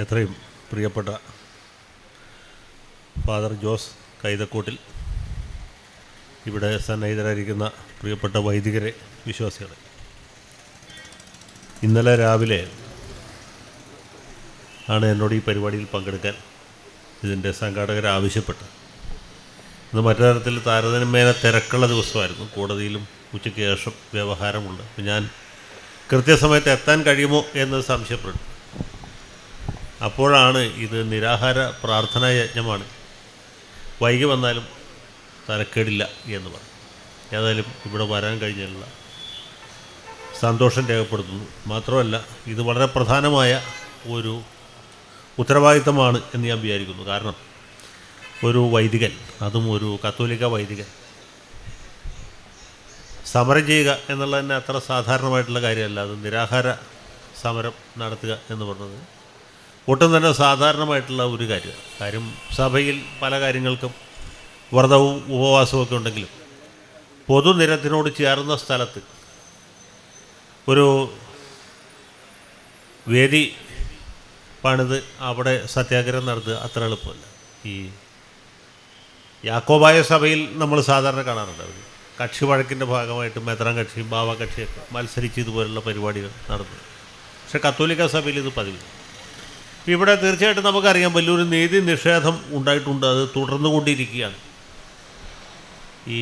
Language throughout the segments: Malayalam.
എത്രയും പ്രിയപ്പെട്ട ഫാദർ ജോസ് കൈതക്കോട്ടിൽ, ഇവിടെ സന്നിഹിതരായിരിക്കുന്ന പ്രിയപ്പെട്ട വൈദികരെ, വിശ്വാസികളെ, ഇന്നലെ രാവിലെ ആണ് എന്നോട് ഈ പരിപാടിയിൽ പങ്കെടുക്കാൻ ഇതിൻ്റെ സംഘാടകർ ആവശ്യപ്പെട്ടത്. ഇന്ന് മറ്റു തരത്തിൽ താരതമ്യേന തിരക്കുള്ള ദിവസമായിരുന്നു. കോടതിയിലും ഉച്ചയ്ക്ക് ശേഷം വ്യവഹാരമുണ്ട്. ഞാൻ കൃത്യസമയത്ത് എത്താൻ കഴിയുമോ എന്ന് സംശയപ്പെട്ടു. അപ്പോഴാണ് ഇത് നിരാഹാര പ്രാർത്ഥനാ യജ്ഞമാണ്, വൈകി വന്നാലും തരക്കേടില്ല എന്ന് പറഞ്ഞു. ഏതായാലും ഇവിടെ വരാൻ കഴിഞ്ഞതിലുള്ള സന്തോഷം രേഖപ്പെടുത്തുന്നു. മാത്രമല്ല, ഇത് വളരെ പ്രധാനമായ ഒരു ഉത്തരവാദിത്തമാണ് എന്ന് ഞാൻ വിചാരിക്കുന്നു. കാരണം ഒരു വൈദികൻ, അതും ഒരു കത്തോലിക്ക വൈദികൻ, സമരം ചെയ്യുക എന്നുള്ളത് തന്നെ അത്ര സാധാരണമായിട്ടുള്ള കാര്യമല്ല. അത് നിരാഹാര സമരം നടത്തുക എന്ന് പറഞ്ഞത് ഒട്ടും തന്നെ സാധാരണമായിട്ടുള്ള ഒരു കാര്യം. സഭയിൽ പല കാര്യങ്ങൾക്കും വ്രതവും ഉപവാസവും ഒക്കെ ഉണ്ടെങ്കിലും പൊതുനിരത്തിനോട് ചേർന്ന സ്ഥലത്ത് ഒരു വേദി പണിത് അവിടെ സത്യാഗ്രഹം നടത്തുക അത്ര എളുപ്പമല്ല. ഈ യാക്കോബായ സഭയിൽ നമ്മൾ സാധാരണ കാണാറുണ്ട്, അവർ കക്ഷി വഴക്കിൻ്റെ ഭാഗമായിട്ട് മെത്രാൻ കക്ഷിയും ബാവ കക്ഷിയൊക്കെ മത്സരിച്ച് ഇതുപോലുള്ള പരിപാടികൾ നടത്തുന്നത്. പക്ഷേ കത്തോലിക്ക സഭയിൽ ഇത് പതിവില്ല. ഇവിടെ തീർച്ചയായിട്ടും നമുക്കറിയാം വലിയൊരു നീതി നിഷേധം ഉണ്ടായിട്ടുണ്ട്. അത് തുടർന്നുകൊണ്ടിരിക്കുകയാണ്. ഈ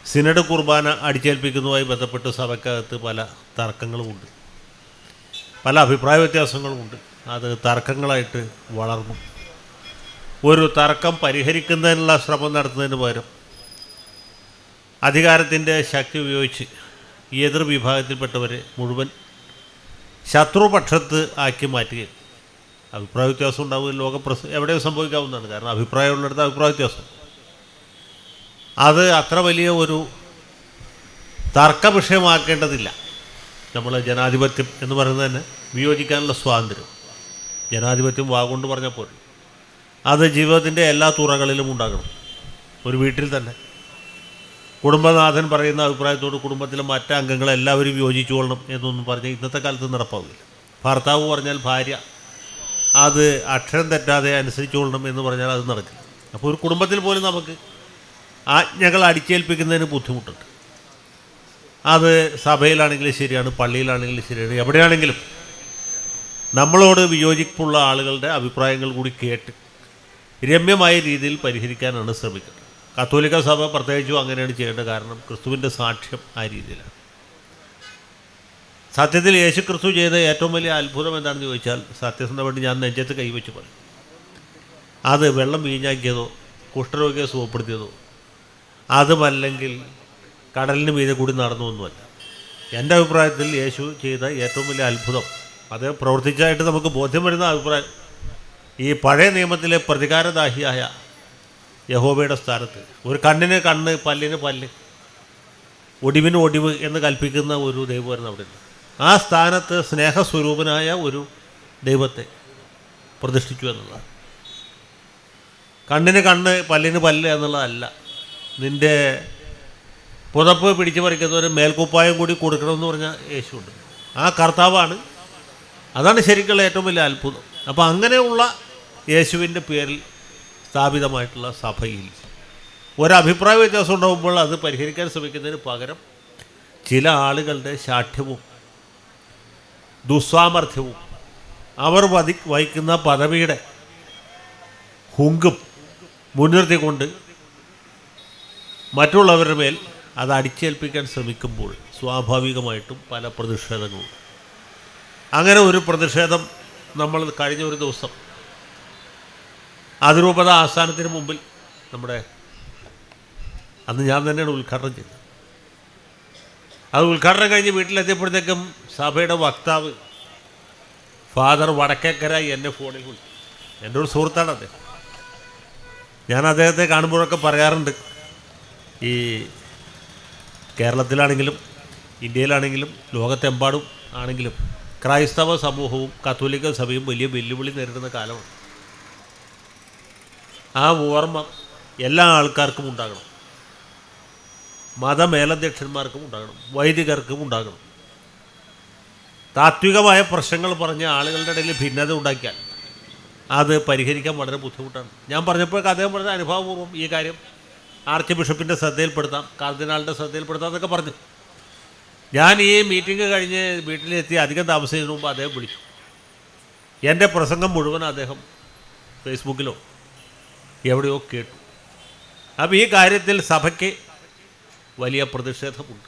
സിനഡ് കുർബാന അടിച്ചേൽപ്പിക്കുന്നതുമായി ബന്ധപ്പെട്ട് സഭയ്ക്കകത്ത് പല തർക്കങ്ങളുമുണ്ട്, പല അഭിപ്രായ വ്യത്യാസങ്ങളുമുണ്ട്. അത് തർക്കങ്ങളായിട്ട് വളർന്നു. ഒരു തർക്കം പരിഹരിക്കുന്നതിനുള്ള ശ്രമം നടത്തുന്നതിന് പകരം അധികാരത്തിൻ്റെ ശക്തി ഉപയോഗിച്ച് ഈ എതിർ വിഭാഗത്തിൽപ്പെട്ടവരെ മുഴുവൻ ശത്രുപക്ഷത്ത് ആക്കി മാറ്റുകയും, അഭിപ്രായ വ്യത്യാസം ഉണ്ടാവുകയും എവിടെയും സംഭവിക്കാവുന്നതാണ്. കാരണം അഭിപ്രായമുള്ളിടത്ത് അഭിപ്രായ വ്യത്യാസം, അത് അത്ര വലിയ ഒരു തർക്ക വിഷയമാക്കേണ്ടതില്ല. നമ്മൾ ജനാധിപത്യം എന്ന് പറയുന്നത് തന്നെ വിയോജിക്കാനുള്ള സ്വാതന്ത്ര്യം. ജനാധിപത്യം വാഗൊണ്ട് പറഞ്ഞപ്പോൾ അത് ജീവിതത്തിൻ്റെ എല്ലാ തുറകളിലും ഉണ്ടാകണം. ഒരു വീട്ടിൽ തന്നെ കുടുംബനാഥൻ പറയുന്ന അഭിപ്രായത്തോട് കുടുംബത്തിലെ മറ്റ് അംഗങ്ങളെല്ലാവരും യോജിച്ചുകൊള്ളണം എന്നൊന്നും പറഞ്ഞ് ഇന്നത്തെ കാലത്ത് നടപ്പാവില്ല. ഭർത്താവ് പറഞ്ഞാൽ ഭാര്യ അത് അക്ഷരം തെറ്റാതെ അനുസരിച്ചുകൊള്ളണം എന്ന് പറഞ്ഞാൽ അത് നടക്കില്ല. അപ്പോൾ ഒരു കുടുംബത്തിൽ പോലും നമുക്ക് ആജ്ഞകൾ അടിച്ചേൽപ്പിക്കുന്നതിന് ബുദ്ധിമുട്ടുണ്ട്. അത് സഭയിലാണെങ്കിലും ശരിയാണ്, പള്ളിയിലാണെങ്കിലും ശരിയാണ്, എവിടെയാണെങ്കിലും നമ്മളോട് വിയോജിപ്പുള്ള ആളുകളുടെ അഭിപ്രായങ്ങൾ കൂടി കേട്ട് രമ്യമായ രീതിയിൽ പരിഹരിക്കാനാണ് ശ്രമിക്കുന്നത്. കത്തോലിക്ക സഭ പ്രത്യേകിച്ചും അങ്ങനെയാണ് ചെയ്യേണ്ടത്. കാരണം ക്രിസ്തുവിൻ്റെ സാക്ഷ്യം ആ രീതിയിലാണ്. സത്യത്തിൽ യേശു ക്രിസ്തു ചെയ്ത ഏറ്റവും വലിയ അത്ഭുതം എന്താണെന്ന് ചോദിച്ചാൽ, സത്യസന്ധമായിട്ട് ഞാൻ നെഞ്ചത്ത് കൈവച്ച് പറയും, അത് വെള്ളം വീഞ്ഞാക്കിയതോ കുഷ്ഠരോഗിയെ സുഖപ്പെടുത്തിയതോ അതുമല്ലെങ്കിൽ കടലിന് മീതെ കൂടി നടന്നൊന്നുമല്ല. എൻ്റെ അഭിപ്രായത്തിൽ യേശു ചെയ്ത ഏറ്റവും വലിയ അത്ഭുതം, അത് പ്രവർത്തിച്ചായിട്ട് നമുക്ക് ബോധ്യം വരുന്ന അഭിപ്രായം, ഈ പഴയ നിയമത്തിലെ പ്രതികാരദാഹിയായ യഹോവയുടെ സ്ഥാനത്ത് ഒരു കണ്ണിന് കണ്ണ്, പല്ലിന് പല്ല്, ഒടിവിന് ഒടിവ് എന്ന് കൽപ്പിക്കുന്ന ഒരു ദൈവമായിരുന്നു അവിടെ. ആ സ്ഥാനത്ത് സ്നേഹസ്വരൂപനായ ഒരു ദൈവത്തെ പ്രതിഷ്ഠിച്ചു എന്നുള്ളതാണ്. കണ്ണിന് കണ്ണ്, പല്ലിന് പല്ല് എന്നുള്ളതല്ല. നിൻ്റെ പുതപ്പ് പിടിച്ചു പറിക്കുന്നവർ മേൽക്കുപ്പായം കൂടി കൊടുക്കണമെന്ന് പറഞ്ഞാൽ യേശുണ്ട്. ആ കർത്താവാണ്. അതാണ് ശരിക്കുള്ള ഏറ്റവും വലിയ അത്ഭുതം. അപ്പോൾ അങ്ങനെയുള്ള യേശുവിൻ്റെ പേരിൽ സ്ഥാപിതമായിട്ടുള്ള സഭയിൽ ഒരഭിപ്രായ വ്യത്യാസം ഉണ്ടാകുമ്പോൾ അത് പരിഹരിക്കാൻ ശ്രമിക്കുന്നതിന് പകരം ചില ആളുകളുടെ ശാഠ്യവും ദുസ്സാമർഥ്യവും അവർ വഹിക്കുന്ന പദവിയുടെ ഹുങ്കും മുൻനിർത്തിക്കൊണ്ട് മറ്റുള്ളവരുടെ മേൽ അത് അടിച്ചേൽപ്പിക്കാൻ ശ്രമിക്കുമ്പോൾ സ്വാഭാവികമായിട്ടും പല പ്രതിഷേധങ്ങളും. അങ്ങനെ ഒരു പ്രതിഷേധം നമ്മൾ കഴിഞ്ഞ ഒരു ദിവസം അതിരൂപത ആസ്ഥാനത്തിന് മുമ്പിൽ അന്ന് ഞാൻ തന്നെയാണ് ഉദ്ഘാടനം ചെയ്തത്. അത് ഉദ്ഘാടനം കഴിഞ്ഞ് വീട്ടിലെത്തിയപ്പോഴത്തേക്കും സഭയുടെ വക്താവ് ഫാദർ വടക്കേക്കര എന്നെ ഫോണിൽ വിളിച്ചു. എൻ്റെ ഒരു സുഹൃത്താണ് അദ്ദേഹം. ഞാൻ അദ്ദേഹത്തെ കാണുമ്പോഴൊക്കെ പറയാറുണ്ട്, ഈ കേരളത്തിലാണെങ്കിലും ഇന്ത്യയിലാണെങ്കിലും ലോകത്തെമ്പാടും ആണെങ്കിലും ക്രൈസ്തവ സമൂഹവും കത്തോലിക്ക സഭയും വലിയ വെല്ലുവിളി നേരിടുന്ന കാലമാണ്. ആ ഓർമ്മ എല്ലാ ആൾക്കാർക്കും ഉണ്ടാകണം, മതമേലധ്യക്ഷന്മാർക്കും ഉണ്ടാകണം, വൈദികർക്കും ഉണ്ടാകണം. താത്വികമായ പ്രശ്നങ്ങൾ പറഞ്ഞ് ആളുകളുടെ ഇടയിൽ ഭിന്നത ഉണ്ടാക്കിയാൽ അത് പരിഹരിക്കാൻ വളരെ ബുദ്ധിമുട്ടാണ്. ഞാൻ പറഞ്ഞപ്പോഴൊക്കെ അദ്ദേഹം പറഞ്ഞ അനുഭവപൂർവ്വം ഈ കാര്യം ആർച്ച് ബിഷപ്പിൻ്റെ ശ്രദ്ധയിൽപ്പെടുത്താം, കാർദിനാളിൻ്റെ ശ്രദ്ധയിൽപ്പെടുത്താം എന്നൊക്കെ പറഞ്ഞു. ഞാൻ ഈ മീറ്റിംഗ് കഴിഞ്ഞ് വീട്ടിലെത്തി അധികം താമസിച്ചതിന് മുമ്പ് അദ്ദേഹം വിളിച്ചു. എൻ്റെ പ്രസംഗം മുഴുവൻ അദ്ദേഹം ഫേസ്ബുക്കിലോ എവിടെയോ കേട്ടു. അപ്പോൾ ഈ കാര്യത്തിൽ സഭയ്ക്ക് വലിയ പ്രതിഷേധമുണ്ട്.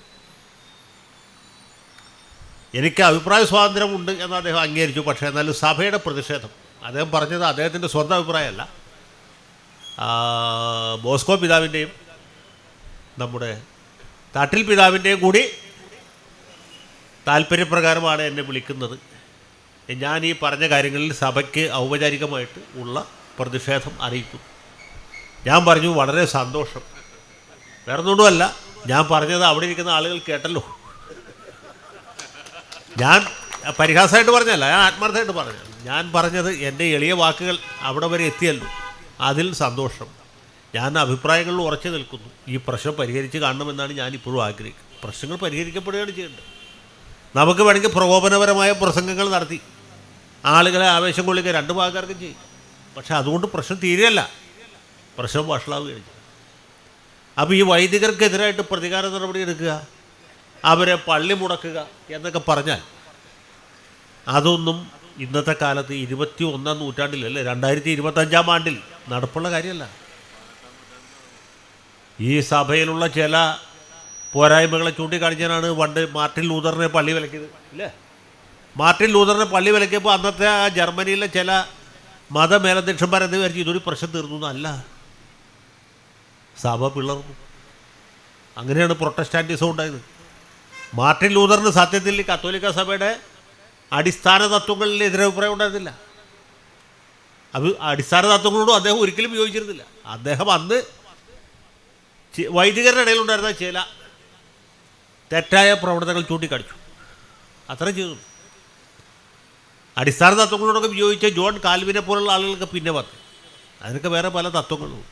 എനിക്ക് അഭിപ്രായ സ്വാതന്ത്ര്യമുണ്ട് എന്ന് അദ്ദേഹം അംഗീകരിച്ചു. പക്ഷേ എന്നാലും സഭയുടെ പ്രതിഷേധം, അദ്ദേഹം പറഞ്ഞത് അദ്ദേഹത്തിൻ്റെ സ്വന്തം അഭിപ്രായമല്ല, ബോസ്കോ പിതാവിൻ്റെയും നമ്മുടെ താട്ടിൽ പിതാവിൻ്റെയും കൂടി താല്പര്യപ്രകാരമാണ് എന്നെ വിളിക്കുന്നത്. ഞാൻ ഈ പറഞ്ഞ കാര്യങ്ങളിൽ സഭയ്ക്ക് ഔപചാരികമായിട്ട് ഉള്ള പ്രതിഷേധം അറിയിക്കും. ഞാൻ പറഞ്ഞു വളരെ സന്തോഷം, വേറൊന്നുകൊണ്ടുമല്ല, ഞാൻ പറഞ്ഞത് അവിടെ ഇരിക്കുന്ന ആളുകൾ കേട്ടല്ലോ. ഞാൻ പരിഹാസമായിട്ട് പറഞ്ഞല്ല, ഞാൻ ആത്മാർത്ഥമായിട്ട് പറഞ്ഞു. ഞാൻ പറഞ്ഞത് എൻ്റെ എളിയ വാക്കുകൾ അവിടെ വരെ എത്തിയല്ലോ, അതിൽ സന്തോഷം. ഞാൻ അഭിപ്രായങ്ങളിൽ ഉറച്ചു നിൽക്കുന്നു. ഈ പ്രശ്നം പരിഹരിച്ച് കാണണമെന്നാണ് ഞാനിപ്പോഴും ആഗ്രഹിക്കുന്നത്. പ്രശ്നങ്ങൾ പരിഹരിക്കപ്പെടുകയാണ് ചെയ്യേണ്ടത്. നമുക്ക് വേണമെങ്കിൽ പ്രകോപനപരമായ പ്രസംഗങ്ങൾ നടത്തി ആളുകളെ ആവേശം കൊള്ളിക്കുക രണ്ട് ഭാഗക്കാർക്കും ചെയ്യും. പക്ഷെ അതുകൊണ്ട് പ്രശ്നം തീരെയല്ല, പ്രശ്നം വഷളാവുകയാണ് ചെയ്യും. അപ്പോൾ ഈ വൈദികർക്കെതിരായിട്ട് പ്രതികാര നടപടി എടുക്കുക, അവരെ പള്ളി മുടക്കുക എന്നൊക്കെ പറഞ്ഞാൽ അതൊന്നും ഇന്നത്തെ കാലത്ത് 21-ാം നൂറ്റാണ്ടിലല്ലേ, 2025-ാം ആണ്ടിൽ നടപ്പുള്ള കാര്യമല്ല. ഈ സഭയിലുള്ള ചില പോരായ്മകളെ ചൂണ്ടിക്കാണിച്ചാണ് പണ്ട് മാർട്ടിൻ ലൂതറിനെ പള്ളി വിലക്കിയത് ഇല്ലേ. മാർട്ടിൻ ലൂതറിനെ പള്ളി വിലക്കിയപ്പോൾ അന്നത്തെ ആ ജർമ്മനിയിലെ ചില മതമേലധ്യക്ഷന്മാരെന്ന് വിചാരിച്ചു ഇതൊരു പ്രശ്നം തീർന്നു എന്നല്ല, സഭ പിളർന്നു. അങ്ങനെയാണ് പ്രൊട്ടസ്റ്റാന്റിസം ഉണ്ടായത്. മാർട്ടിൻ ലൂതറിന് സത്യത്തിൽ കത്തോലിക്ക സഭയുടെ അടിസ്ഥാന തത്വങ്ങളിൽ എതിരഭിപ്രായം ഉണ്ടായിരുന്നില്ല. അത് അടിസ്ഥാന തത്വങ്ങളോടും അദ്ദേഹം ഒരിക്കലും യോജിച്ചിരുന്നില്ല. അദ്ദേഹം അന്ന് വൈദികരുടെ ഇടയിലുണ്ടായിരുന്ന ചില തെറ്റായ പ്രവണതകൾ ചൂണ്ടിക്കാണിച്ചു, അത്ര ചെയ്തു. അടിസ്ഥാന തത്വങ്ങളോടൊക്കെ വിയോജിച്ച ജോൺ കാൽവിനെ പോലുള്ള ആളുകൾക്ക് പിന്നെ വന്നു. അതിനൊക്കെ വേറെ പല തത്വങ്ങളുമുണ്ട്.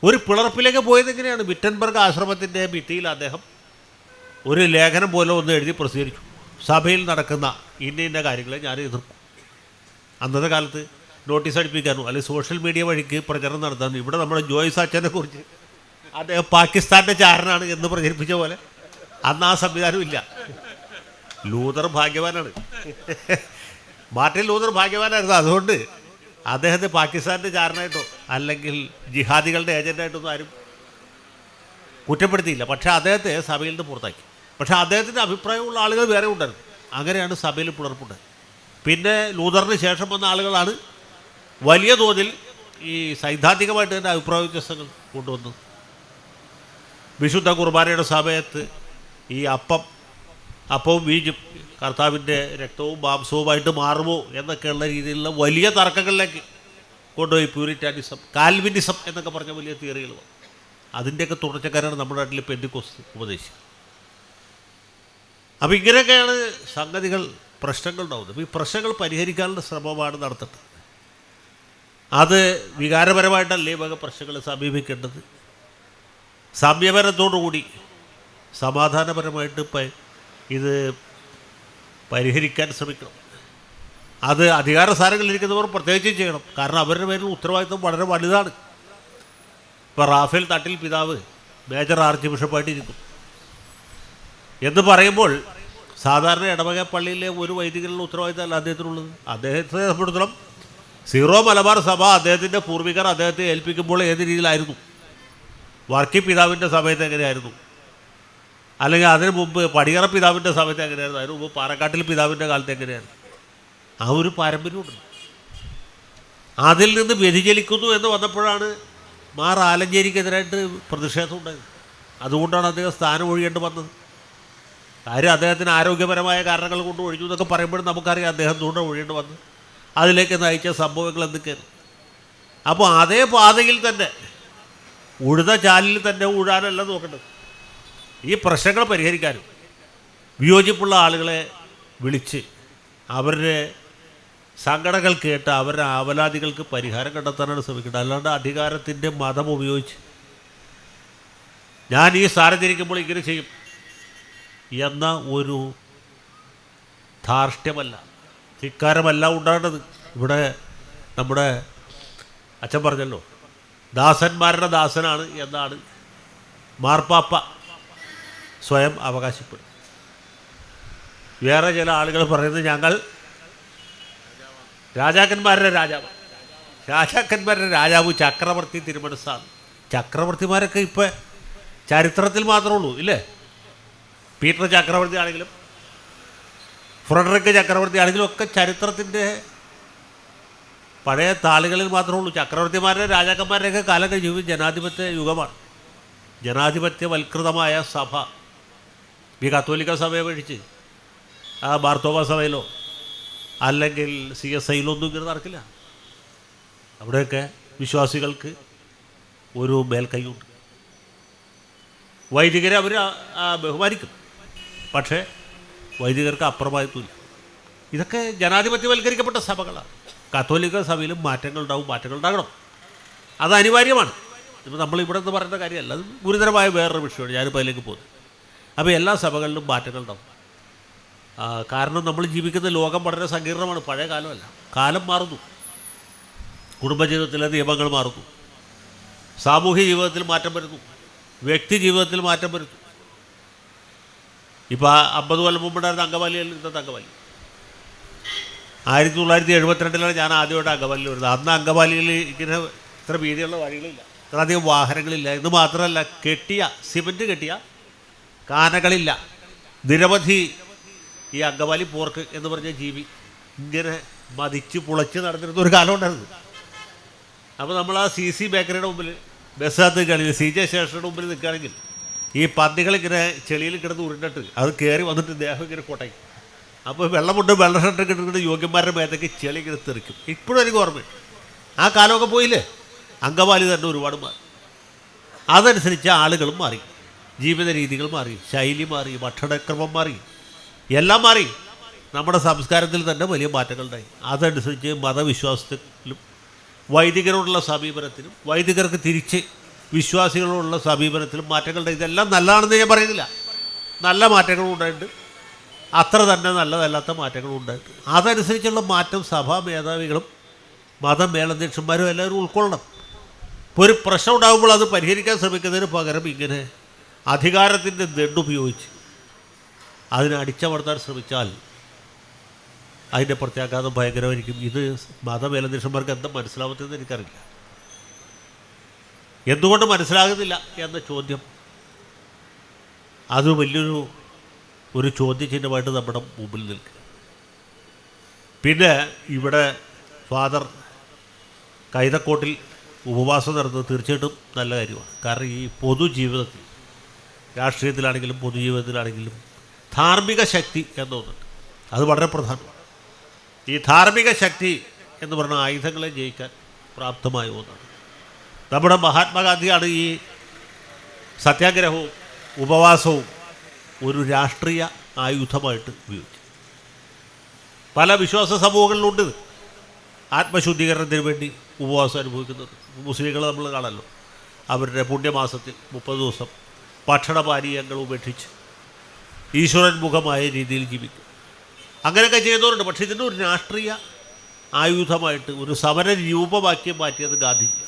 ഒരു പിളർപ്പിലേക്ക് പോയത് എങ്ങനെയാണ്? വിറ്റൻബർഗ് ആശ്രമത്തിൻ്റെ ഭിത്തിയിൽ അദ്ദേഹം ഒരു ലേഖനം പോലെ ഒന്ന് എഴുതി പ്രസിദ്ധീകരിച്ചു. സഭയിൽ നടക്കുന്ന ഇന്ന കാര്യങ്ങളെ ഞാൻ എതിർക്കും. അന്നത്തെ കാലത്ത് നോട്ടീസ് അടിപ്പിക്കാനോ അല്ലെങ്കിൽ സോഷ്യൽ മീഡിയ വഴിക്ക് പ്രചരണം നടത്താനോ, ഇവിടെ നമ്മുടെ ജോയ്സ് അച്ഛനെ കുറിച്ച് അദ്ദേഹം പാകിസ്ഥാൻ്റെ ചാരനാണ് എന്ന് പ്രചരിപ്പിച്ച പോലെ അന്ന് ആ സംവിധാനം ഇല്ല. ലൂതർ ഭാഗ്യവാനാണ്, മാർട്ടിൻ ലൂതർ ഭാഗ്യവാനായിരുന്നു. അതുകൊണ്ട് അദ്ദേഹത്തെ പാകിസ്ഥാൻ്റെ ചാരനായിട്ടോ അല്ലെങ്കിൽ ജിഹാദികളുടെ ഏജൻ്റായിട്ടൊന്നും ആരും കുറ്റപ്പെടുത്തിയില്ല. പക്ഷേ അദ്ദേഹത്തെ സഭയിൽ നിന്ന് പുറത്താക്കി. പക്ഷേ അദ്ദേഹത്തിൻ്റെ അഭിപ്രായമുള്ള ആളുകൾ വേറെ ഉണ്ടായിരുന്നു. അങ്ങനെയാണ് സഭയിൽ പുലർപ്പുണ്ടായത്. പിന്നെ ലൂതറിന് ശേഷം വന്ന ആളുകളാണ് വലിയ തോതിൽ ഈ സൈദ്ധാന്തികമായിട്ട് തന്നെ അഭിപ്രായ വ്യത്യാസങ്ങൾ കൊണ്ടുവന്നത്. വിശുദ്ധ കുർബാനയുടെ സമയത്ത് ഈ അപ്പവും വീഞ്ഞും കർത്താവിൻ്റെ രക്തവും മാംസവുമായിട്ട് മാറുമോ എന്നൊക്കെയുള്ള രീതിയിലുള്ള വലിയ തർക്കങ്ങളിലേക്ക് കൊണ്ടുപോയി പ്യൂരിറ്റാനിസം, കാൽവിനിസം എന്നൊക്കെ പറഞ്ഞ വലിയ തിയറികൾ വന്നു. അതിൻ്റെയൊക്കെ തുടർച്ചക്കാരാണ് നമ്മുടെ നാട്ടിൽ പെന്തിക്കോസ്ത് ഉപദേശിച്ചത്. അപ്പോൾ ഇങ്ങനെയൊക്കെയാണ് സംഗതികൾ, പ്രശ്നങ്ങൾ ഉണ്ടാകുന്നത്. അപ്പോൾ ഈ പ്രശ്നങ്ങൾ പരിഹരിക്കാനുള്ള ശ്രമമാണ് നടത്തേണ്ടത്. അത് വികാരപരമായിട്ടല്ലേ വക പ്രശ്നങ്ങൾ സമീപിക്കേണ്ടത്. സംയമനത്തോടുകൂടി സമാധാനപരമായിട്ട് ഇത് പരിഹരിക്കാൻ ശ്രമിക്കണം. അത് അധികാര സ്ഥാനങ്ങളിലിരിക്കുന്നവർ പ്രത്യേകിച്ചും ചെയ്യണം. കാരണം അവരുടെ പേരിൽ ഉത്തരവാദിത്വം വളരെ വലുതാണ്. ഇപ്പോൾ റാഫേൽ തട്ടിൽ പിതാവ് മേജർ ആർച്ച് ബിഷപ്പായിട്ടിരിക്കും എന്ന് പറയുമ്പോൾ സാധാരണ ഇടവക പള്ളിയിലെ ഒരു വൈദികനുള്ള ഉത്തരവാദിത്തമല്ല അദ്ദേഹത്തിനുള്ളത്. അദ്ദേഹത്തെ സംബന്ധിച്ചിടത്തോളം സീറോ മലബാർ സഭ അദ്ദേഹത്തിൻ്റെ പൂർവികർ അദ്ദേഹത്തെ ഏൽപ്പിക്കുമ്പോൾ ഏത് രീതിയിലായിരുന്നു, വർക്കി പിതാവിൻ്റെ സമയത്ത് എങ്ങനെയായിരുന്നു, അല്ലെങ്കിൽ അതിന് മുമ്പ് പടിയറ പിതാവിൻ്റെ സമയത്ത് എങ്ങനെയായിരുന്നു, അതിന് മുമ്പ് പാറക്കാട്ടിൽ പിതാവിൻ്റെ കാലത്ത് എങ്ങനെയായിരുന്നു, ആ ഒരു പാരമ്പര്യമുണ്ട്. അതിൽ നിന്ന് വ്യതിചലിക്കുന്നു എന്ന് വന്നപ്പോഴാണ് മാർ ആലഞ്ചേരിക്കെതിരായിട്ട് പ്രതിഷേധം ഉണ്ടായത്. അതുകൊണ്ടാണ് അദ്ദേഹം സ്ഥാനം ഒഴിയേണ്ടി വന്നത്. കാര്യം അദ്ദേഹത്തിന് ആരോഗ്യപരമായ കാരണങ്ങൾ കൊണ്ട് ഒഴിഞ്ഞു എന്നൊക്കെ പറയുമ്പോഴും നമുക്കറിയാം അദ്ദേഹം എന്തുകൊണ്ടാണ് ഒഴിയേണ്ടി വന്നത്, അതിലേക്ക് നയിച്ച സംഭവങ്ങൾ എന്തൊക്കെയാണ്. അപ്പോൾ അതേ പാതയിൽ തന്നെ ഉഴുത ചാലിൽ തന്നെ ഉഴാനല്ല നോക്കേണ്ടത്. ഈ പ്രശ്നങ്ങൾ പരിഹരിക്കാനും വിയോജിപ്പുള്ള ആളുകളെ വിളിച്ച് അവരുടെ സങ്കടങ്ങൾ കേട്ട് അവരുടെ ആവലാതികൾക്ക് പരിഹാരം കണ്ടെത്താനാണ് ശ്രമിക്കേണ്ടത്. അല്ലാണ്ട് അധികാരത്തിൻ്റെ മതം ഉപയോഗിച്ച് ഞാൻ ഈ സ്ഥാനത്തിരിക്കുമ്പോൾ ഇങ്ങനെ ചെയ്യും എന്ന ഒരു ധാർഷ്ട്യമല്ല, ധിക്കാരമല്ല ഉണ്ടാകേണ്ടത്. ഇവിടെ നമ്മുടെ അച്ഛൻ പറഞ്ഞല്ലോ, ദാസന്മാരുടെ ദാസനാണ് എന്നാണ് മാർപ്പാപ്പ സ്വയം അവകാശപ്പെടും. വേറെ ചില ആളുകൾ പറയുന്നത് ഞങ്ങൾ രാജാക്കന്മാരുടെ രാജാവ്, രാജാക്കന്മാരുടെ രാജാവ് ചക്രവർത്തി തിരുമനസ്സാണ്. ചക്രവർത്തിമാരൊക്കെ ഇപ്പം ചരിത്രത്തിൽ മാത്രമേ ഉള്ളൂ ഇല്ലേ? പീറ്റർ ചക്രവർത്തി ആണെങ്കിലും ഫ്രെഡറിക് ചക്രവർത്തി ആണെങ്കിലും ഒക്കെ ചരിത്രത്തിൻ്റെ പഴയ താളുകളിൽ മാത്രമേ ഉള്ളൂ. ചക്രവർത്തിമാരുടെ രാജാക്കന്മാരുടെയൊക്കെ കാലം കഴിഞ്ഞു ജനാധിപത്യ യുഗമാണ്. ജനാധിപത്യവൽകൃതമായ സഭ, ഈ കത്തോലിക്ക സഭയെ കഴിച്ച് ആ മാർത്തോമാ സഭയിലോ അല്ലെങ്കിൽ CSIയിലോ ഒന്നും ഇങ്ങനെ നടക്കില്ല. അവിടെയൊക്കെ വിശ്വാസികൾക്ക് ഒരു മേൽക്കൈയുണ്ട്. വൈദികരെ അവർ ബഹുമാനിക്കും, പക്ഷേ വൈദികർക്ക് അപ്രമാദിത്വമില്ല. ഇതൊക്കെ ജനാധിപത്യവൽക്കരിക്കപ്പെട്ട സഭകളാണ്. കത്തോലിക്ക സഭയിലും മാറ്റങ്ങൾ ഉണ്ടാകണം, അത് അനിവാര്യമാണ്. ഇപ്പോൾ നമ്മളിവിടെ നിന്ന് പറയുന്ന കാര്യമല്ല, അത് ഗുരുതരമായ വേറൊരു വിഷയമാണ്. ഞാനിപ്പോൾ അതിലേക്ക് പോകുന്നത്. അപ്പോൾ എല്ലാ സഭകളിലും മാറ്റങ്ങൾ ഉണ്ടാവും. കാരണം നമ്മൾ ജീവിക്കുന്ന ലോകം വളരെ സങ്കീർണമാണ്, പഴയ കാലമല്ല. കാലം മാറുന്നു, കുടുംബജീവിതത്തിലെ നിയമങ്ങൾ മാറുന്നു, സാമൂഹ്യ ജീവിതത്തിൽ മാറ്റം വരുന്നു, വ്യക്തി ജീവിതത്തിൽ മാറ്റം വരുന്നു. ഇപ്പോൾ 50 കൊല്ലം മുമ്പുണ്ടായിരുന്ന അങ്കമാലിയിൽ ഇന്നത്തെ അങ്കമാലി. 1972 ഞാൻ ആദ്യമായിട്ട് അങ്കമാലിയിൽ വരുന്നത്. അന്ന് അങ്കമാലിയിൽ ഇങ്ങനെ ഇത്ര വീതിയുള്ള വഴികളില്ല, ഇത്ര അധികം വാഹനങ്ങളില്ല. ഇത് മാത്രമല്ല, സിമൻറ്റ് കെട്ടിയ കാനകളില്ല. നിരവധി ഈ അങ്കമാലി പോർക്ക് എന്ന് പറഞ്ഞ ജീവി ഇങ്ങനെ മതിച്ച് പുളച്ച് നടന്നിരുന്ന ഒരു കാലം ഉണ്ടായിരുന്നു. അപ്പോൾ നമ്മൾ ആ CC ബേക്കറിയുടെ മുമ്പിൽ ബസ്സിനകത്ത് നിൽക്കുകയാണെങ്കിൽ, CJ സ്റ്റേഷനുടെ മുമ്പിൽ നിൽക്കുകയാണെങ്കിൽ ഈ പന്നികളിങ്ങനെ ചെളിയിൽ കിടന്ന് ഉരുണ്ടിട്ട് അത് കയറി വന്നിട്ട് ദേഹം ഇങ്ങനെ കൊട്ടയും. അപ്പോൾ വെള്ളമുണ്ട്, വെള്ള ഷർട്ടൊക്കെ ഇട്ടിട്ട് യോഗ്യന്മാരുടെ മേത്തേക്ക് ചെളി ഇങ്ങനെ തെറിക്കും. ഇപ്പോഴും എനിക്ക് ഓർമ്മയുണ്ട്. ആ കാലമൊക്കെ പോയില്ലേ? അങ്കമാലി തന്നെ ഒരുപാട് മാറി. അതനുസരിച്ച് ആളുകളും മാറി, ജീവിത രീതികൾ മാറി, ശൈലി മാറി, ഭക്ഷണക്രമം മാറി, എല്ലാം മാറി. നമ്മുടെ സംസ്കാരത്തിൽ തന്നെ വലിയ മാറ്റങ്ങളുണ്ടായി. അതനുസരിച്ച് മതവിശ്വാസത്തിലും വൈദികരോടുള്ള സമീപനത്തിലും വൈദികർക്ക് തിരിച്ച് വിശ്വാസികളോടുള്ള സമീപനത്തിലും മാറ്റങ്ങളുണ്ടായി. ഇതെല്ലാം നല്ലതാണെന്ന് ഞാൻ പറയുന്നില്ല. നല്ല മാറ്റങ്ങളും ഉണ്ടായിട്ടുണ്ട്, അത്ര തന്നെ നല്ലതല്ലാത്ത മാറ്റങ്ങളും ഉണ്ടായിട്ടുണ്ട്. അതനുസരിച്ചുള്ള മാറ്റം സഭാ മേധാവികളും മതമേലധ്യക്ഷന്മാരും എല്ലാവരും ഉൾക്കൊള്ളണം. ഇപ്പോൾ ഒരു പ്രശ്നം ഉണ്ടാകുമ്പോൾ അത് പരിഹരിക്കാൻ ശ്രമിക്കുന്നതിന് പകരം ഇങ്ങനെ അധികാരത്തിൻ്റെ ദണ്ടുപയോഗിച്ച് അതിനെ അടിച്ചമർത്താൻ ശ്രമിച്ചാൽ അതിൻ്റെ പ്രത്യാഘാതം ഭയങ്കരമായിരിക്കും. ഇത് മതമേലധ്യക്ഷന്മാർക്ക് എന്താ മനസ്സിലാവുന്നതെന്ന് എനിക്കറിയില്ല. എന്തുകൊണ്ട് മനസ്സിലാകുന്നില്ല എന്ന ചോദ്യം, അത് വലിയൊരു ചോദ്യചിഹ്നമായിട്ട് നമ്മുടെ മുമ്പിൽ നിൽക്കുക. പിന്നെ ഇവിടെ ഫാദർ കൈതക്കോട്ടിൽ ഉപവാസം നടന്നത് തീർച്ചയായിട്ടും നല്ല കാര്യമാണ്. കാരണം ഈ പൊതുജീവിതത്തിൽ, രാഷ്ട്രീയത്തിലാണെങ്കിലും പൊതുജീവിതത്തിലാണെങ്കിലും ധാർമ്മിക ശക്തി എന്നൊന്നുണ്ട്. അത് വളരെ പ്രധാനമാണ്. ഈ ധാർമ്മിക ശക്തി എന്ന് പറഞ്ഞ ആയുധങ്ങളെ ജയിക്കാൻ പ്രാപ്തമായ ഒന്നാണ്. നമ്മുടെ മഹാത്മാഗാന്ധിയാണ് ഈ സത്യാഗ്രഹവും ഉപവാസവും ഒരു രാഷ്ട്രീയ ആയുധമായിട്ട് ഉപയോഗിച്ചത്. പല വിശ്വാസ സമൂഹങ്ങളിലുണ്ട് ആത്മശുദ്ധീകരണത്തിന് വേണ്ടി ഉപവാസം അനുഭവിക്കുന്നത്. മുസ്ലിങ്ങൾ നമ്മൾ കാണാമല്ലോ, അവരുടെ പുണ്യമാസത്തിൽ 30 ദിവസം ഭക്ഷണപാനീയങ്ങൾ ഉപേക്ഷിച്ച് ഈശ്വരന്മുഖമായ രീതിയിൽ ജീവിക്കും. അങ്ങനെയൊക്കെ ചെയ്തവരുണ്ട്. പക്ഷേ ഇതിൻ്റെ ഒരു രാഷ്ട്രീയ ആയുധമായിട്ട് ഒരു സമര രൂപമാക്കി മാറ്റിയത് ഗാന്ധിജിയാണ്.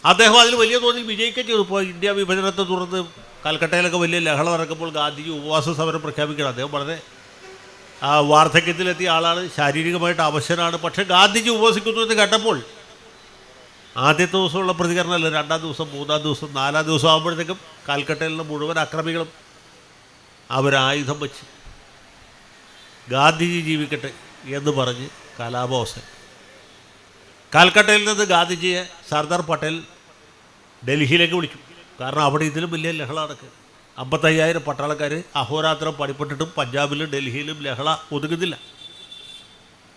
അദ്ദേഹം അതിൽ വലിയ തോതിൽ വിജയിക്കുകയും ചെയ്തു. ഇപ്പോൾ ഇന്ത്യ വിഭജനത്തെ തുടർന്ന് കൽക്കട്ടയിലൊക്കെ വലിയ ലഹള നടക്കുമ്പോൾ ഗാന്ധിജി ഉപവാസ സമരം പ്രഖ്യാപിക്കണം. അദ്ദേഹം വളരെ വാർദ്ധക്യത്തിലെത്തിയ ആളാണ്, ശാരീരികമായിട്ട് അവശനാണ്. പക്ഷേ ഗാന്ധിജി ഉപവസിക്കുന്നു എന്ന് കേട്ടപ്പോൾ ആദ്യത്തെ ദിവസമുള്ള പ്രതികരണമല്ല, 2-ാം ദിവസം, 3-ാം ദിവസം, 4-ാം ദിവസം ആകുമ്പോഴത്തേക്കും കൽക്കട്ടയിലുള്ള മുഴുവൻ അക്രമികളും അവരായുധം വച്ച് ഗാന്ധിജി ജീവിക്കട്ടെ എന്ന് പറഞ്ഞ് കലാപവസാനം. കൽക്കട്ടയിൽ നിന്ന് ഗാന്ധിജിയെ സർദാർ പട്ടേൽ ഡൽഹിയിലേക്ക് വിളിച്ചു. കാരണം അവിടെ ഇതിലും വലിയ ലഹള നടക്കുക. 55,000 പട്ടാളക്കാർ അഹോരാത്രം പണിപ്പെട്ടിട്ടും പഞ്ചാബിലും ഡൽഹിയിലും ലഹള ഒതുങ്ങുന്നില്ല.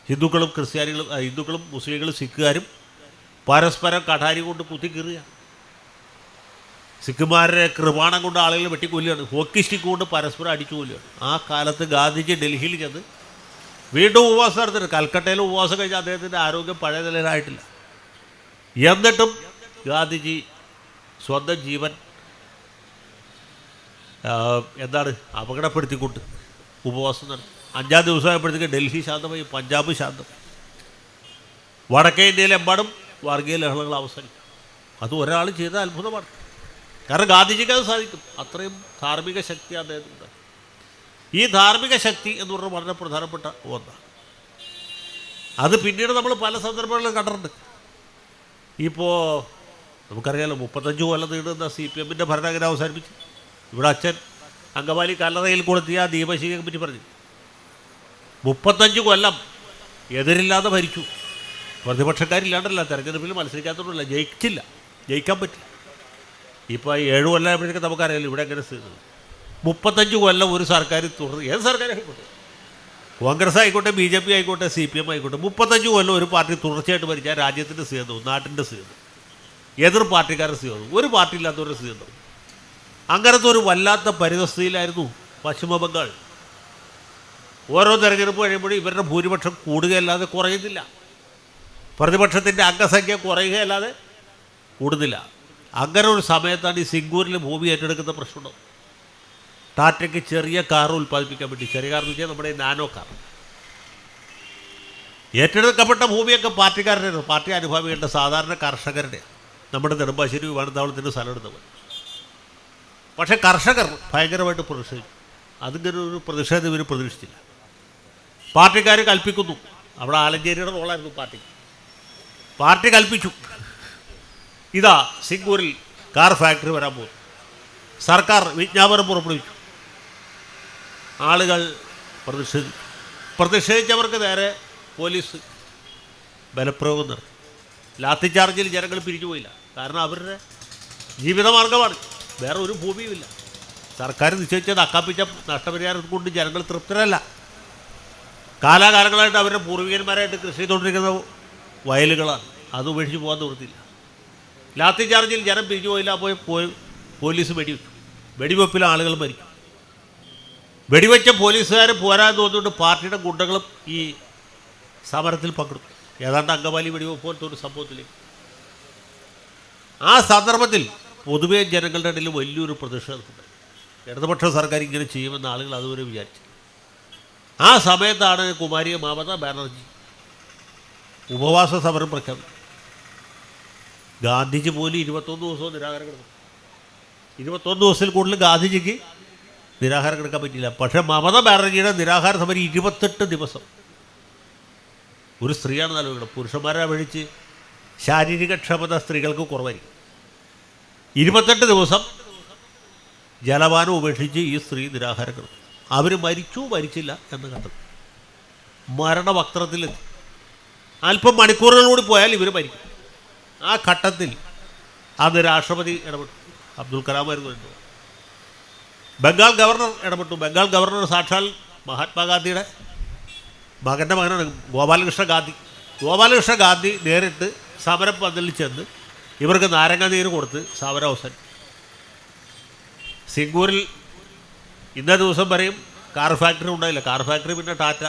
ഹിന്ദുക്കളും മുസ്ലിങ്ങളും സിഖുകാരും പരസ്പരം കഠാരി കൊണ്ട് കുത്തിക്കീറുക. സിഖുമാരെ കൃപാണം കൊണ്ട് ആളുകൾ വെട്ടിക്കൊല്ലുകയാണ്, ഹോക്കി സ്റ്റിക്ക് കൊണ്ട് പരസ്പരം അടിച്ചു കൊല്ലുകയാണ്. ആ കാലത്ത് ഗാന്ധിജി ഡൽഹിയിൽ ചെന്ന് വീണ്ടും ഉപവാസം നടത്തിയിട്ട് കൽക്കട്ടയിൽ ഉപവാസം കഴിഞ്ഞാൽ അദ്ദേഹത്തിൻ്റെ ആരോഗ്യം പഴയ നിലയിലായിട്ടില്ല. എന്നിട്ടും ഗാന്ധിജി സ്വന്തം ജീവൻ അപകടപ്പെടുത്തിക്കൊണ്ട് ഉപവാസം നടത്തി. 5-ാം ദിവസമായപ്പോഴത്തേക്ക് ഡൽഹി ശാന്തമായി, പഞ്ചാബ് ശാന്തം, വടക്കേ ഇന്ത്യയിലെമ്പാടും വർഗീയ ലഹളകൾ അവസാനിക്കും. അത് ഒരാൾ ചെയ്ത അത്ഭുതമാണ്. കാരണം ഗാന്ധിജിക്ക് അത് സാധിക്കും. അത്രയും ധാർമ്മിക ശക്തി അദ്ദേഹത്തിനുണ്ട്. ഈ ധാർമ്മിക ശക്തി എന്ന് പറഞ്ഞാൽ വളരെ പ്രധാനപ്പെട്ട ഒന്നാണ്. അത് പിന്നീട് നമ്മൾ പല സന്ദർഭങ്ങളിലും കണ്ടിട്ടുണ്ട്. ഇപ്പോൾ നമുക്കറിയാലോ, 35 കൊല്ലം നീണ്ടുന്ന CPM-ൻ്റെ ഭരണം അങ്ങനെ അവസാനിപ്പിച്ചു. ഇവിടെ അച്ഛൻ അങ്കമാലി കല്ലറയിൽ കൊളുത്തിയ ദീപശിഖയെ പറ്റി പറഞ്ഞു. 35 കൊല്ലം എതിരില്ലാതെ ഭരിച്ചു. പ്രതിപക്ഷക്കാരില്ലാണ്ടല്ല, തെരഞ്ഞെടുപ്പിൽ മത്സരിക്കാത്തതുകൊണ്ടല്ല, ജയിക്കാൻ പറ്റില്ല. ഇപ്പോൾ 7 കൊല്ലമായപ്പോഴേക്കും നമുക്കറിയാലോ ഇവിടെ എങ്ങനെ സ്ഥിതി. 35 കൊല്ലം ഒരു സർക്കാർ തുടർന്ന്, ഏത് സർക്കാരായിക്കോട്ടെ, കോൺഗ്രസ് ആയിക്കോട്ടെ, BJP ആയിക്കോട്ടെ, CPM ആയിക്കോട്ടെ, 35 കൊല്ലം ഒരു പാർട്ടി തുടർച്ചയായിട്ട് ഭരിച്ചാൽ രാജ്യത്തിൻ്റെ സ്ഥിതി, നാട്ടിൻ്റെ സ്ഥിതി, എതിർ പാർട്ടിക്കാരുടെ സ്ഥിതി, ഒരു പാർട്ടി ഇല്ലാത്തവരുടെ സ്ഥിതി. അങ്ങനത്തെ ഒരു വല്ലാത്ത പരിതസ്ഥിതിയിലായിരുന്നു പശ്ചിമ ബംഗാൾ. ഓരോ തെരഞ്ഞെടുപ്പ് കഴിയുമ്പോഴും ഇവരുടെ ഭൂരിപക്ഷം കൂടുകയല്ലാതെ കുറയുന്നില്ല, പ്രതിപക്ഷത്തിൻ്റെ അംഗസംഖ്യ കുറയുകയല്ലാതെ കൂടുന്നില്ല. അങ്ങനെ ഒരു സമയത്താണ് ഈ സിംഗൂരിൽ ഭൂമി ഏറ്റെടുക്കുന്ന പ്രശ്നം. ടാറ്റയ്ക്ക് ചെറിയ കാർ ഉൽപ്പാദിപ്പിക്കാൻ വേണ്ടി, ചെറിയ കാർ എന്ന് വെച്ചാൽ നമ്മുടെ ഈ നാനോ കാർ, ഏറ്റെടുക്കപ്പെട്ട ഭൂമിയൊക്കെ പാർട്ടിക്കാരുടെ, പാർട്ടി അനുഭാവികളുടെ, സാധാരണ കർഷകരുടെ, നമ്മുടെ നെടുമ്പാശ്ശേരി വിമാനത്താവളത്തിൻ്റെ സ്ഥലം എടുത്തവർ. പക്ഷേ കർഷകർ ഭയങ്കരമായിട്ട് പ്രതിഷേധിച്ചു. അതിങ്ങനെ ഒരു പ്രതിഷേധം ഇവർ പ്രതീക്ഷിച്ചില്ല. പാർട്ടിക്കാർ കൽപ്പിക്കുന്നു. അവിടെ ആലഞ്ചേരിയുടെ റോളായിരുന്നു പാർട്ടി കൽപ്പിച്ചു, ഇതാ സിംഗൂരിൽ കാർ ഫാക്ടറി വരാൻ പോകുന്നു. സർക്കാർ വിജ്ഞാപനം പുറപ്പെടുവിച്ചു. ആളുകൾ പ്രതിഷേധിച്ചവർക്ക് നേരെ പോലീസ് ബലപ്രയോഗം നടത്തി. ലാത്തി ചാർജിൽ ജനങ്ങൾ പിരിഞ്ഞു പോയില്ല. കാരണം അവരുടെ ജീവിതമാർഗമാണ്, വേറെ ഒരു ഭൂമിയുമില്ല. സർക്കാർ നിശ്ചയിച്ചത് അക്കാപ്പിച്ച നഷ്ടപരിഹാരം കൊണ്ട് ജനങ്ങൾ തൃപ്തരല്ല. കാലാകാലങ്ങളായിട്ട് അവരുടെ പൂർവികന്മാരായിട്ട് കൃഷി ചെയ്തുകൊണ്ടിരിക്കുന്ന വയലുകളാണ്. അത് ഉപേക്ഷിച്ച് പോകാൻ നിവൃത്തിയില്ല. ലാത്തി ചാർജിൽ ജനം പിരിഞ്ഞു പോയില്ല. പോയി പോലീസ് വെടിവെച്ചു. വെടിവെപ്പിൽ ആളുകൾ മരിക്കും. വെടിവെച്ച പോലീസുകാർ പോരാൻ തോന്നിയിട്ട് പാർട്ടിയുടെ ഗുണ്ടകളും ഈ സമരത്തിൽ പങ്കെടുത്തു. ഏതാണ്ട് അങ്കമാലി വെടിവെപ്പ് പോലത്തെ ഒരു സംഭവത്തിലേക്ക്. ആ സന്ദർഭത്തിൽ പൊതുവെ ജനങ്ങളുടെ ഇടയിൽ വലിയൊരു പ്രതിഷേധമുണ്ട്. ഇടതുപക്ഷ സർക്കാർ ഇങ്ങനെ ചെയ്യുമെന്ന് ആളുകൾ അതുവരെ വിചാരിച്ചു. ആ സമയത്താണ് കുമാരി മമതാ ബാനർജി ഉപവാസ സമരം പ്രഖ്യാപിച്ചു. ഗാന്ധിജി പോലും 21 ദിവസവും നിരാഹാരം കിടന്നു. 21 ദിവസത്തിൽ കൂടുതൽ ഗാന്ധിജിക്ക് നിരാഹാരം കിടക്കാൻ പറ്റില്ല. പക്ഷേ മമതാ ബാനർജിയുടെ നിരാഹാര സമരം 28 ദിവസം. ഒരു സ്ത്രീയാണ് നൽകുന്നത്. പുരുഷന്മാരെ അപേക്ഷിച്ച് ശാരീരിക ക്ഷമത സ്ത്രീകൾക്ക് കുറവായിരിക്കും. 28 ദിവസം ജലപാനം ഉപേക്ഷിച്ച് ഈ സ്ത്രീ നിരാഹാരം കിടന്നു. അവർ മരിച്ചില്ല എന്ന് കണ്ടത്. മരണവക്ത്രത്തിലെത്തി. അല്പം മണിക്കൂറുകളോട് പോയാൽ ഇവർ മരിക്കും. ആ ഘട്ടത്തിൽ അന്ന് രാഷ്ട്രപതി ഇടപെട്ടു. അബ്ദുൽ കലാമായിരുന്നു. ബംഗാൾ ഗവർണർ ഇടപെട്ടു. ബംഗാൾ ഗവർണർ സാക്ഷാൽ മഹാത്മാഗാന്ധിയുടെ മകൻ്റെ മകനാണ് ഗോപാലകൃഷ്ണ ഗാന്ധി. ഗോപാലകൃഷ്ണ ഗാന്ധി നേരിട്ട് സമരം പന്തലിൽ ചെന്ന് ഇവർക്ക് നാരങ്ങ നീര് കൊടുത്ത് സമരം അവസാനിച്ചു. സിംഗൂരിൽ ഇന്നേ ദിവസം വരെയും കാർ ഫാക്ടറി ഉണ്ടായില്ല. കാർ ഫാക്ടറി പിന്നെ ടാറ്റ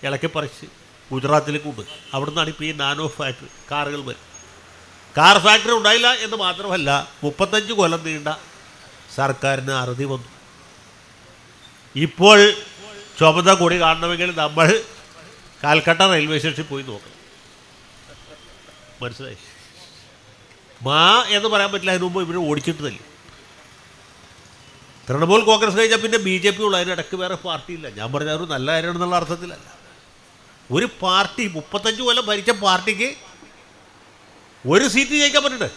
ഇളക്കിപ്പറിച്ച് ഗുജറാത്തിലേക്ക് കൊണ്ട്. അവിടെ നിന്നാണ് ഇപ്പോൾ ഈ നാനോ ഫാക്ടറി കാറുകൾ വരും. കാർ ഫാക്ടറി ഉണ്ടായില്ല എന്ന് മാത്രമല്ല, 35 കൊല്ലം നീണ്ട സർക്കാരിന് അറുതി വന്നു. ഇപ്പോൾ ചുമന്ന കൊടി കാണണമെങ്കിൽ നമ്മൾ കാൽക്കട്ട റെയിൽവേ സ്റ്റേഷനിൽ പോയി നോക്കണം. മനസ്സിലായി? മാ എന്ന് പറയാൻ പറ്റില്ല. അതിന് മുമ്പ് ഇവർ ഓടിച്ചിട്ട് തല്ലി. തൃണമൂൽ കോൺഗ്രസ് കഴിഞ്ഞാൽ പിന്നെ BJP ഉള്ളു. അതിനിടയ്ക്ക് വേറെ പാർട്ടിയില്ല. ഞാൻ പറഞ്ഞ ഒരു നല്ല കാര്യമാണെന്നുള്ള അർത്ഥത്തിലല്ല. ഒരു പാർട്ടി 35 കൊല്ലം ഭരിച്ച പാർട്ടിക്ക് ഒരു സീറ്റ് ജയിക്കാൻ പറ്റണ്ടേ?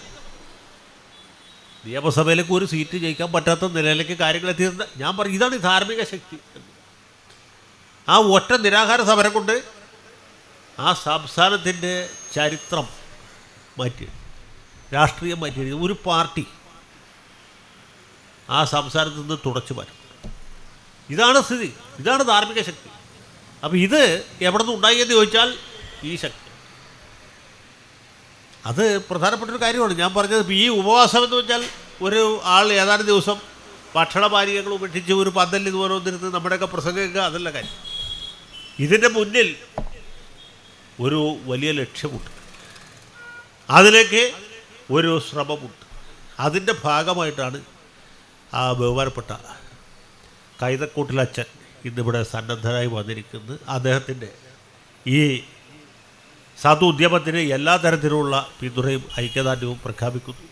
നിയമസഭയിലേക്ക് ഒരു സീറ്റ് ജയിക്കാൻ പറ്റാത്ത നിലയിലേക്ക് കാര്യങ്ങൾ എത്തിയിരുന്ന ഞാൻ പറയും, ഇതാണ് ഈ ധാർമ്മിക ശക്തി. ആ ഒറ്റ നിരാഹാര സമരം കൊണ്ട് ആ സംസ്ഥാനത്തിൻ്റെ ചരിത്രം മാറ്റി, രാഷ്ട്രീയം മാറ്റി. ഒരു പാർട്ടി ആ സംസ്ഥാനത്ത് നിന്ന് തുടച്ചു മാറ്റും. ഇതാണ് സ്ഥിതി. ഇതാണ് ധാർമ്മിക ശക്തി. അപ്പോൾ ഇത് എവിടെ നിന്ന് ഉണ്ടായി എന്ന് ചോദിച്ചാൽ ഈ ശക്തി, അത് പ്രധാനപ്പെട്ടൊരു കാര്യമാണ്. ഞാൻ പറഞ്ഞത് ഈ ഉപവാസം എന്ന് വെച്ചാൽ ഒരു ആൾ ഏതാനും ദിവസം ഭക്ഷണപാനീയങ്ങൾ ഉപേക്ഷിച്ച് ഒരു പന്തലിൽ ഇതുപോലെ വന്നിരുന്ന് നമ്മുടെയൊക്കെ പ്രസംഗിക്കുക, അതല്ല കാര്യം. ഇതിൻ്റെ മുന്നിൽ ഒരു വലിയ ലക്ഷ്യമുണ്ട്, അതിലേക്ക് ഒരു ശ്രമമുണ്ട്. അതിൻ്റെ ഭാഗമായിട്ടാണ് ആ ബഹുമാനപ്പെട്ട കൈതക്കോട്ടിലച്ഛൻ ഇന്നിവിടെ സന്നദ്ധരായി വന്നിരിക്കുന്നത് അദ്ദേഹത്തിൻ്റെ ഈ സാധു ഉദ്യമത്തിന് എല്ലാ തരത്തിലുള്ള പിന്തുണയും ഐക്യദാർഢ്യവും പ്രഖ്യാപിക്കുന്നു.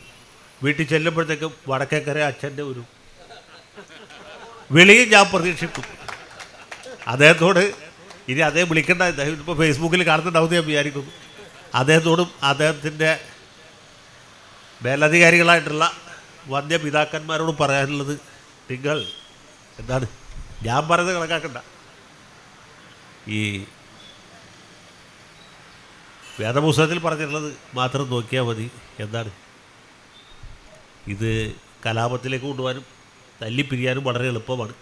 വീട്ടിൽ ചെല്ലുമ്പോഴത്തേക്കും വടക്കേക്കര അച്ഛൻ്റെ ഒരു വിളിയും ഞാൻ പ്രതീക്ഷിക്കും. അദ്ദേഹത്തോട് ഇനി അദ്ദേഹം വിളിക്കേണ്ട, അദ്ദേഹം ഇപ്പോൾ ഫേസ്ബുക്കിൽ കാണുന്നുണ്ടാവും ഞാൻ വിചാരിക്കുന്നു. അദ്ദേഹത്തോടും അദ്ദേഹത്തിൻ്റെ മേലധികാരികളായിട്ടുള്ള വന്ധ്യപിതാക്കന്മാരോടും പറയാനുള്ളത്, നിങ്ങൾ എന്താണ് ഞാൻ പറയുന്നത് കണക്കാക്കണ്ട. ഈ വേദപുസ്തകത്തിൽ പറഞ്ഞിട്ടുള്ളത് മാത്രം നോക്കിയാൽ മതി. എന്താണ് ഇത് കലാപത്തിലേക്ക് കൊണ്ടുപോകാനും തല്ലിപ്പിരിയാനും വളരെ എളുപ്പമാണ്.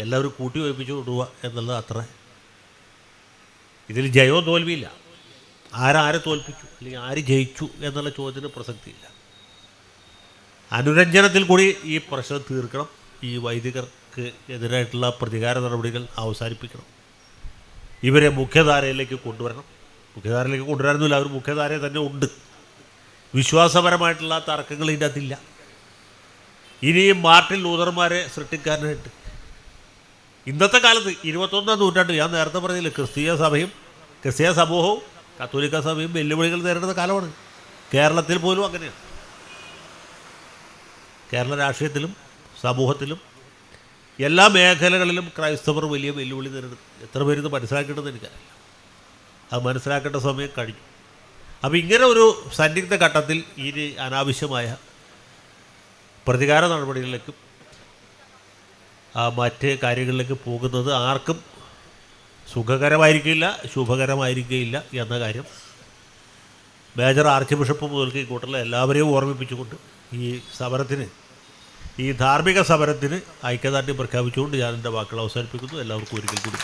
എല്ലാവരും കൂട്ടി വയ്പ്പിച്ച് കൊണ്ടുപോവുക എന്നുള്ളത് അത്ര. ഇതിൽ ജയവും തോൽവിയില്ല. ആരെ തോൽപ്പിച്ചു അല്ലെങ്കിൽ ആര് ജയിച്ചു എന്നുള്ള ചോദ്യത്തിന് പ്രസക്തിയില്ല. അനുരഞ്ജനത്തിൽ കൂടി ഈ പ്രശ്നം തീർക്കണം. ഈ വൈദികർക്ക് എതിരായിട്ടുള്ള പ്രതികാര നടപടികൾ അവസാനിപ്പിക്കണം. ഇവരെ മുഖ്യധാരയിലേക്ക് കൊണ്ടുവരണം. മുഖ്യധാരയിലേക്ക് കൊണ്ടുവരാനൊന്നുമില്ല, അവർ മുഖ്യധാരയിൽ തന്നെ ഉണ്ട്. വിശ്വാസപരമായിട്ടുള്ള തർക്കങ്ങൾ ഇതിൻ്റെ അകത്തില്ല. ഇനിയും മാർട്ടിൻ ലൂതർമാരെ സൃഷ്ടിക്കാനായിട്ട് ഇന്നത്തെ കാലത്ത് 21-ാം നൂറ്റാണ്ട്, ഞാൻ നേരത്തെ പറഞ്ഞില്ല, ക്രിസ്തീയ സമൂഹവും കത്തോലിക്ക സഭയും വെല്ലുവിളികൾ നേരിടുന്ന കാലമാണ്. കേരളത്തിൽ പോലും അങ്ങനെയാണ്. കേരള രാഷ്ട്രീയത്തിലും സമൂഹത്തിലും എല്ലാ മേഖലകളിലും ക്രൈസ്തവർ വലിയ വെല്ലുവിളി നേരിടുന്നു. എത്ര പേര് ഇത് മനസ്സിലാക്കേണ്ടതെന്ന് എനിക്കറിയില്ല. അത് മനസ്സിലാക്കേണ്ട സമയം കഴിഞ്ഞു. അപ്പോൾ ഇങ്ങനെ ഒരു സന്നിഗ്ധ ഘട്ടത്തിൽ ഇനി അനാവശ്യമായ പ്രതികാര നടപടികളിലേക്കും മറ്റ് കാര്യങ്ങളിലേക്ക് പോകുന്നത് ആർക്കും സുഖകരമായിരിക്കില്ല, ശുഭകരമായിരിക്കുകയില്ല എന്ന കാര്യം മേജർ ആർച്ച് ബിഷപ്പ് മുതൽക്ക് ഈ കൂട്ടത്തിലെ എല്ലാവരെയും ഓർമ്മിപ്പിച്ചുകൊണ്ട് ഈ സമരത്തിന്, ഈ ധാർമ്മിക സമരത്തിന് ഐക്യദാർഢ്യം പ്രഖ്യാപിച്ചുകൊണ്ട് ഞാൻ എൻ്റെ വാക്കുകൾ അവസാനിപ്പിക്കുന്നു. എല്ലാവർക്കും ഒരിക്കൽ കൂടി